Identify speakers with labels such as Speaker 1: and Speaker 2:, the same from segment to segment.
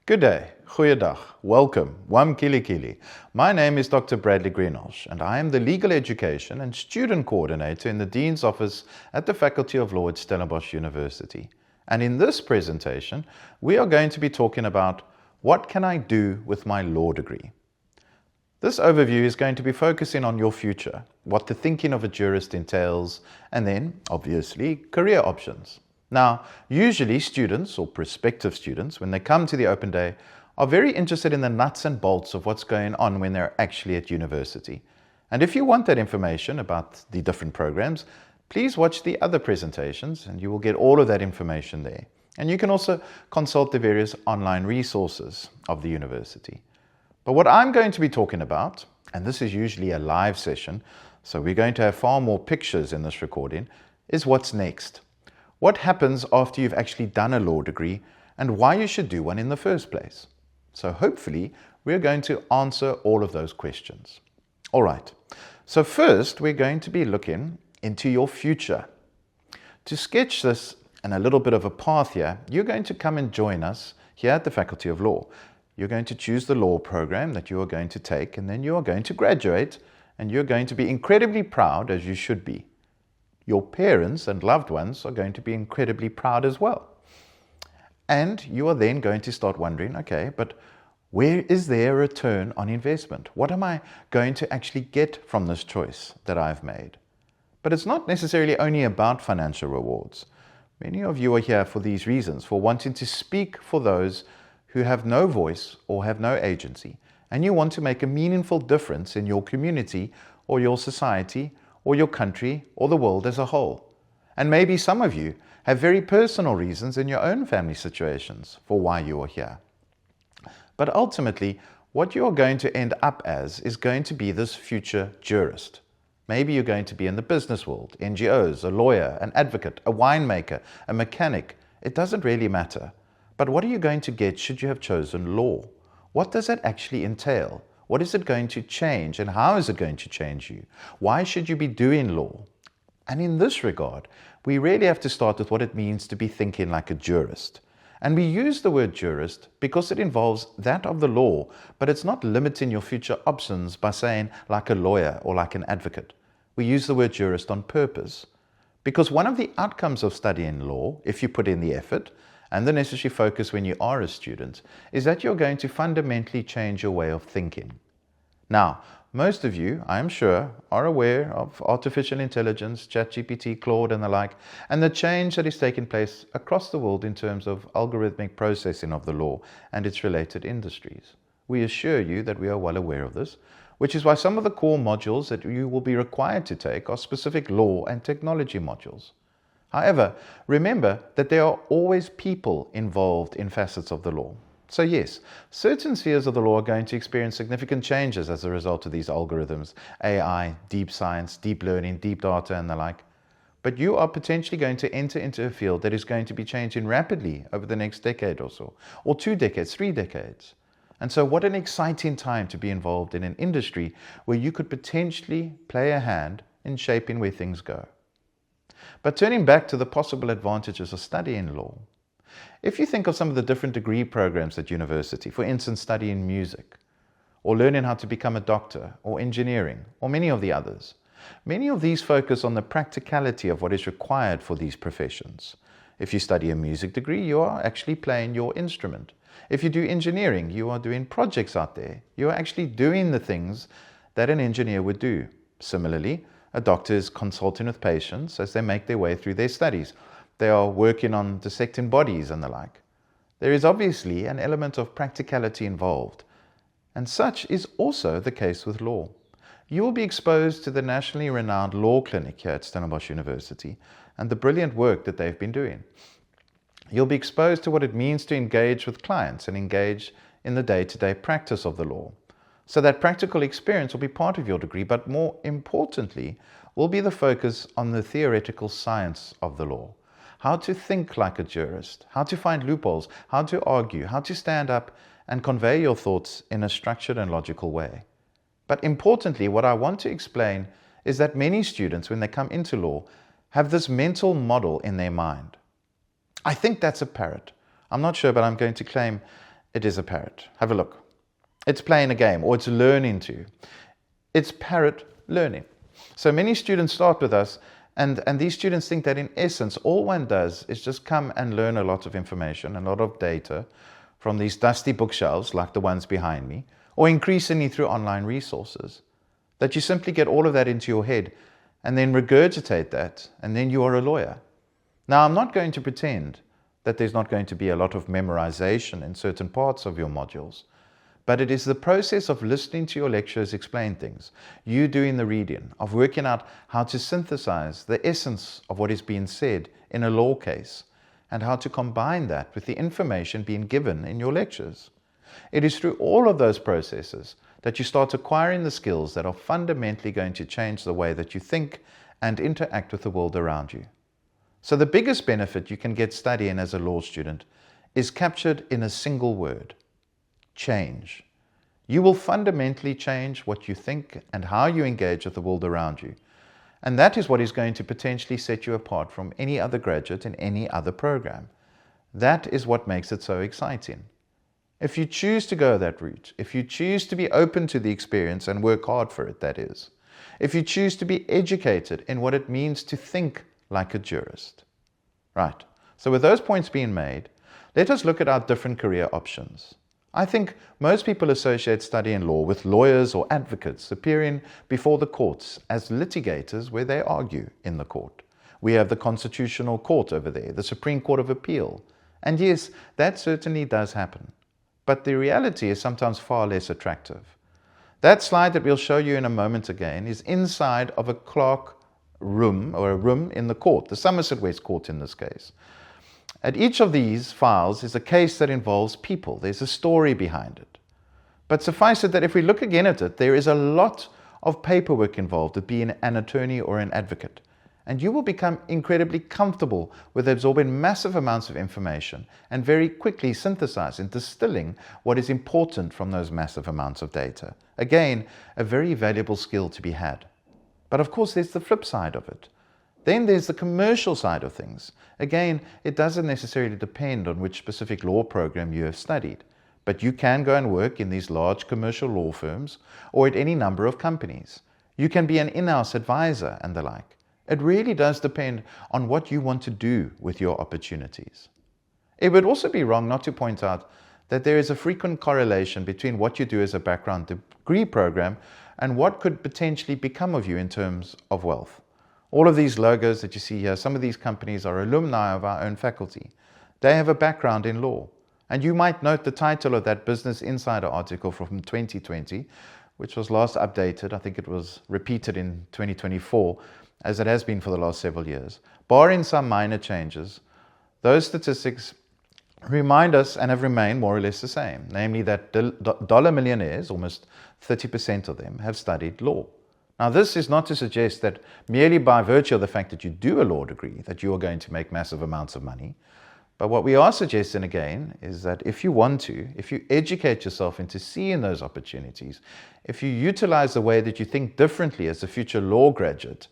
Speaker 1: Good day, goeiedag, welcome, wam kili kili. My name is Dr. Bradley Greenhalgh, and I am the Legal Education and Student Coordinator in the Dean's Office at the Faculty of Law at Stellenbosch University. And in this presentation, we are going to be talking about what can I do with my law degree. This overview is going to be focusing on your future, what the thinking of a jurist entails, and then, obviously, career options. Now, usually students or prospective students, when they come to the open day, are very interested in the nuts and bolts of what's going on when they're actually at university. And if you want that information about the different programs, please watch the other presentations and you will get all of that information there. And you can also consult the various online resources of the university. But what I'm going to be talking about, and this is usually a live session, so we're going to have far more pictures in this recording, is what's next. What happens after you've actually done a law degree and why you should do one in the first place. So hopefully we're going to answer all of those questions. All right, so first we're going to be looking into your future. To sketch this and a little bit of a path here, you're going to come and join us here at the Faculty of Law. You're going to choose the law program that you are going to take, and then you are going to graduate, and you're going to be incredibly proud, as you should be. Your parents and loved ones are going to be incredibly proud as well. And you are then going to start wondering, okay, but where is there a return on investment? What am I going to actually get from this choice that I've made? But it's not necessarily only about financial rewards. Many of you are here for these reasons, for wanting to speak for those who have no voice or have no agency, and you want to make a meaningful difference in your community or your society or your country or the world as a whole. And maybe some of you have very personal reasons in your own family situations for why you are here. But ultimately, what you are going to end up as is going to be this future jurist. Maybe you're going to be in the business world, NGOs, a lawyer, an advocate, a winemaker, a mechanic. It doesn't really matter. But what are you going to get should you have chosen law? What does that actually entail? What is it going to change, and how is it going to change you? Why should you be doing law? And in this regard, we really have to start with what it means to be thinking like a jurist. And we use the word jurist because it involves that of the law, but it's not limiting your future options by saying like a lawyer or like an advocate. We use the word jurist on purpose. Because one of the outcomes of studying law, if you put in the effort, and the necessary focus when you are a student, is that you're going to fundamentally change your way of thinking. Now, most of you, I am sure, are aware of artificial intelligence, ChatGPT, Claude, and the like, and the change that is taking place across the world in terms of algorithmic processing of the law and its related industries. We assure you that we are well aware of this, which is why some of the core modules that you will be required to take are specific law and technology modules. However, remember that there are always people involved in facets of the law. So yes, certain spheres of the law are going to experience significant changes as a result of these algorithms, AI, deep science, deep learning, deep data, and the like. But you are potentially going to enter into a field that is going to be changing rapidly over the next decade or so, or 2 decades, 3 decades. And so what an exciting time to be involved in an industry where you could potentially play a hand in shaping where things go. But turning back to the possible advantages of studying law, if you think of some of the different degree programs at university, for instance, studying music, or learning how to become a doctor, or engineering, or many of the others, many of these focus on the practicality of what is required for these professions. If you study a music degree, you are actually playing your instrument. If you do engineering, you are doing projects out there. You are actually doing the things that an engineer would do. Similarly, a doctor is consulting with patients as they make their way through their studies. They are working on dissecting bodies and the like. There is obviously an element of practicality involved, and such is also the case with law. You will be exposed to the nationally renowned law clinic here at Stellenbosch University and the brilliant work that they've been doing. You'll be exposed to what it means to engage with clients and engage in the day-to-day practice of the law. So that practical experience will be part of your degree, but more importantly, will be the focus on the theoretical science of the law. How to think like a jurist, how to find loopholes, how to argue, how to stand up and convey your thoughts in a structured and logical way. But importantly, what I want to explain is that many students, when they come into law, have this mental model in their mind. I think that's a parrot. I'm not sure, but I'm going to claim It is a parrot. Have a look. It's playing a game, or it's learning to. It's parrot learning. So many students start with us, and these students think that in essence, all one does is just come and learn a lot of information, a lot of data from these dusty bookshelves like the ones behind me, or increasingly through online resources. That you simply get all of that into your head and then regurgitate that, and then you are a lawyer. Now, I'm not going to pretend that there's not going to be a lot of memorization in certain parts of your modules, but it is the process of listening to your lecturers explain things, you doing the reading, of working out how to synthesize the essence of what is being said in a law case, and how to combine that with the information being given in your lectures. It is through all of those processes that you start acquiring the skills that are fundamentally going to change the way that you think and interact with the world around you. So the biggest benefit you can get studying as a law student is captured in a single word: change. You will fundamentally change what you think and how you engage with the world around you. And that is what is going to potentially set you apart from any other graduate in any other program. That is what makes it so exciting. If you choose to go that route, if you choose to be open to the experience and work hard for it, that is, if you choose to be educated in what it means to think like a jurist. Right, so with those points being made, let us look at our different career options. I think most people associate studying law with lawyers or advocates appearing before the courts as litigators where they argue in the court. We have the Constitutional Court over there, the Supreme Court of Appeal. And yes, that certainly does happen. But the reality is sometimes far less attractive. That slide that we'll show you in a moment again is inside of a clerk room, or a room in the court, the Somerset West Court in this case. At each of these files is a case that involves people. There's a story behind it. But suffice it that if we look again at it, there is a lot of paperwork involved with being an attorney or an advocate. And you will become incredibly comfortable with absorbing massive amounts of information and very quickly synthesizing, distilling what is important from those massive amounts of data. Again, a very valuable skill to be had. But of course, there's the flip side of it. Then there's the commercial side of things. Again, it doesn't necessarily depend on which specific law program you have studied, but you can go and work in these large commercial law firms or at any number of companies. You can be an in-house advisor and the like. It really does depend on what you want to do with your opportunities. It would also be wrong not to point out that there is a frequent correlation between what you do as a background degree program and what could potentially become of you in terms of wealth. All of these logos that you see here, some of these companies are alumni of our own faculty. They have a background in law. And you might note the title of that Business Insider article from 2020, which was last updated. I think it was repeated in 2024, as it has been for the last several years. Barring some minor changes, those statistics remind us and have remained more or less the same, namely that dollar millionaires, almost 30% of them, have studied law. Now, this is not to suggest that merely by virtue of the fact that you do a law degree, that you are going to make massive amounts of money. But what we are suggesting again is that if you want to, if you educate yourself into seeing those opportunities, if you utilize the way that you think differently as a future law graduate,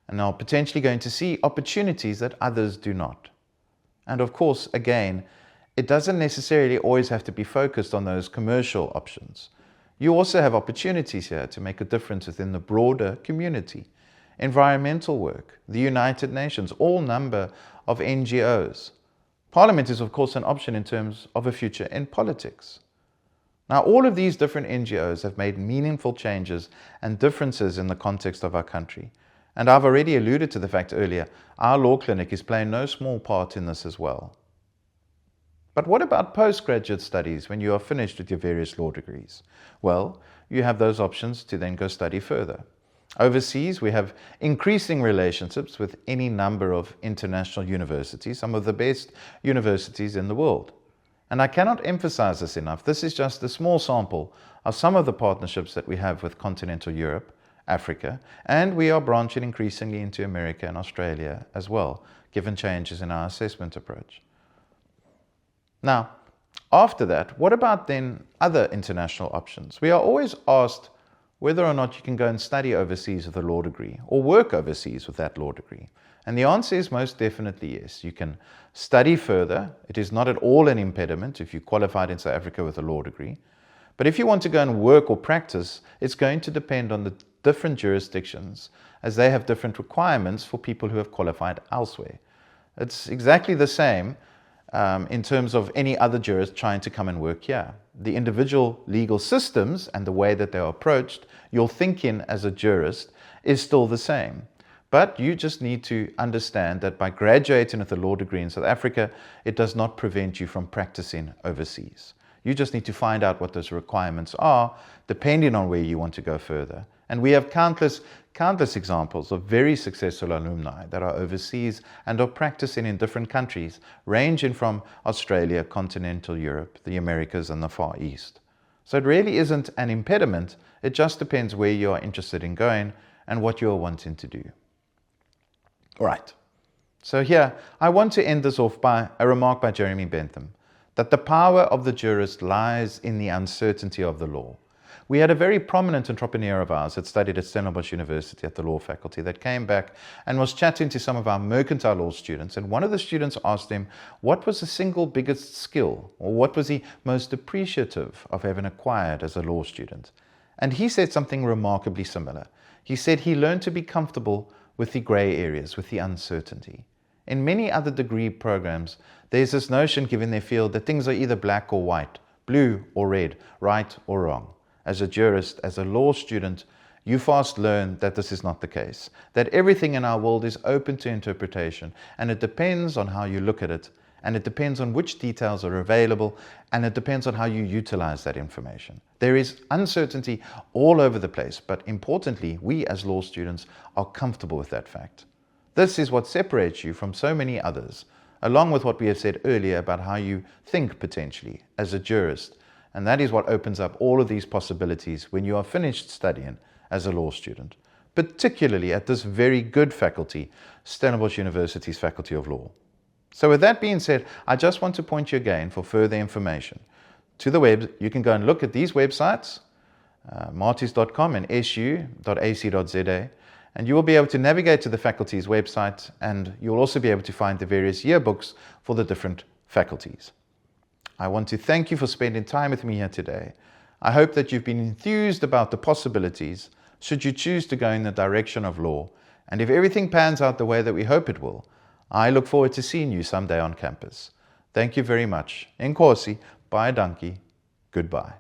Speaker 1: and are potentially going to see opportunities that others do not. And of course, again, it doesn't necessarily always have to be focused on those commercial options. You also have opportunities here to make a difference within the broader community. Environmental work, the United Nations, all number of NGOs. Parliament is, of course, an option in terms of a future in politics. Now, all of these different NGOs have made meaningful changes and differences in the context of our country. And I've already alluded to the fact earlier, our law clinic is playing no small part in this as well. But what about postgraduate studies when you are finished with your various law degrees? Well, you have those options to then go study further. Overseas, we have increasing relationships with any number of international universities, some of the best universities in the world. And I cannot emphasize this enough. This is just a small sample of some of the partnerships that we have with continental Europe, Africa, and we are branching increasingly into America and Australia as well, given changes in our assessment approach. Now, after that, what about then other international options? We are always asked, whether or not you can go and study overseas with a law degree or work overseas with that law degree? And the answer is most definitely yes. You can study further. It is not at all an impediment if you qualified in South Africa with a law degree. But if you want to go and work or practice, it's going to depend on the different jurisdictions, as they have different requirements for people who have qualified elsewhere. It's exactly the same in terms of any other jurist trying to come and work here. The individual legal systems and the way that they're approached, your thinking as a jurist is still the same. But you just need to understand that by graduating with a law degree in South Africa, it does not prevent you from practicing overseas. You just need to find out what those requirements are, depending on where you want to go further. And we have countless examples of very successful alumni that are overseas and are practicing in different countries, ranging from Australia, continental Europe, the Americas, and the Far East. So it really isn't an impediment. It just depends where you are interested in going and what you are wanting to do. All right. So here, I want to end this off by a remark by Jeremy Bentham, that the power of the jurist lies in the uncertainty of the law. We had a very prominent entrepreneur of ours that studied at Stellenbosch University at the law faculty that came back and was chatting to some of our mercantile law students. And one of the students asked him, what was the single biggest skill, or what was he most appreciative of having acquired as a law student? And he said something remarkably similar. He said he learned to be comfortable with the gray areas, with the uncertainty. In many other degree programs, there's this notion given their field that things are either black or white, blue or red, right or wrong. As a jurist, as a law student, you fast learn that this is not the case, that everything in our world is open to interpretation, and it depends on how you look at it, and it depends on which details are available, and it depends on how you utilize that information. There is uncertainty all over the place, but importantly, we as law students are comfortable with that fact. This is what separates you from so many others, along with what we have said earlier about how you think potentially as a jurist. And that is what opens up all of these possibilities when you are finished studying as a law student, particularly at this very good faculty, Stellenbosch University's Faculty of Law. So with that being said, I just want to point you again for further information to the web. You can go and look at these websites, martis.com and su.ac.za, and you will be able to navigate to the faculty's website, and you'll also be able to find the various yearbooks for the different faculties. I want to thank you for spending time with me here today. I hope that you've been enthused about the possibilities should you choose to go in the direction of law. And if everything pans out the way that we hope it will, I look forward to seeing you someday on campus. Thank you very much. Enkosi, bye dankie, goodbye.